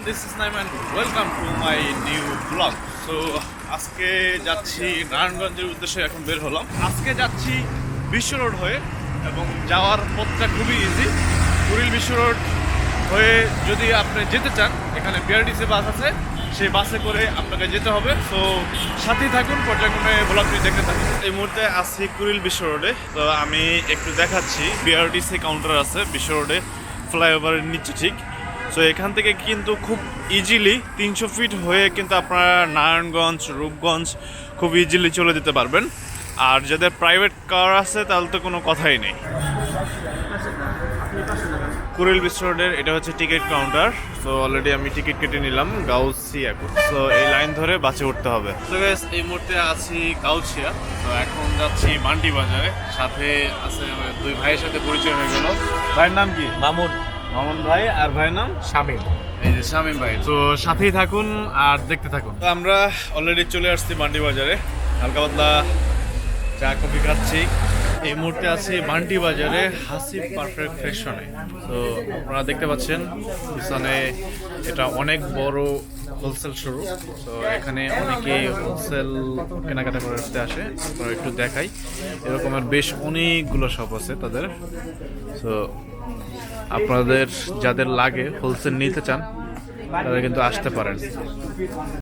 This is Naiman. Welcome to my new vlog. So আজকে যাচ্ছি নারায়ণগঞ্জের উদ্দেশ্যে এখন বের হলাম। আজকে যাচ্ছি বিশ্ব রোড হয়ে এবং যাওয়ার পথটা খুবই ইজি। কুড়িল বিশ্ব রোড হয়ে যদি আপনি যেতে চান, এখানে বিআরটিসি বাস আছে, সেই বাসে করে আপনাকে যেতে হবে। সো সাথেই থাকুন, পর্যায়ক্রমে ব্লগটি দেখতে থাকুন। এই মুহূর্তে আছি কুড়িল বিশ্ব রোডে। তো আমি একটু দেখাচ্ছি, বিআরটিসি কাউন্টার আছে বিশ্ব রোডে, ফ্লাইওভারের নিচে ঠিক। সো এখান থেকে কিন্তু খুব ইজিলি 300 ফিট হয়ে কিন্তু আপনারা নারায়ণগঞ্জ, রূপগঞ্জ খুব ইজিলি চলে যেতে পারবেন। আর যাদের প্রাইভেট কার আছে তাহলে তো কোনো কথাই নেই। কুড়িল বিশ্ব রোডের এটা হচ্ছে টিকিট কাউন্টার। সো অলরেডি আমি টিকিট কেটে নিলাম গাউসিয়া। সো এই লাইন ধরে বাসে উঠতে হবে। তো গাইস, এই মুহূর্তে আছি গাউসিয়া। তো এখন যাচ্ছি মান্ডি বাজারে। সাথে আছে আমার দুই ভাইয়ের সাথে পরিচয় হয়ে গেল। ভাইয়ের নাম কি? মামুন ভাই। আর ভাইয়ের নাম শামীম। এই যে শামীম ভাই। তো সাথেই থাকুন আর দেখতে থাকুন। তো আমরা অলরেডি চলে আসছি মান্ডি বাজারে, হালকা পাতলা চা কফি খাচ্ছি। এই মুহূর্তে আছি মান্ডি বাজারে হাসিব পারফেক্ট ফ্যাশনে। তো আপনারা দেখতে পাচ্ছেন পিছনে এটা অনেক বড় হোলসেল শোরুম। তো এখানে অনেকেই হোলসেল কেনাকাটা করতে আসে। আপনারা একটু দেখাই, এরকমের বেশ অনেকগুলো শপ আছে তাদের। তো আপনাদের যাদের লাগে, হোলসেল নিতে চান, তারা কিন্তু আসতে পারেন।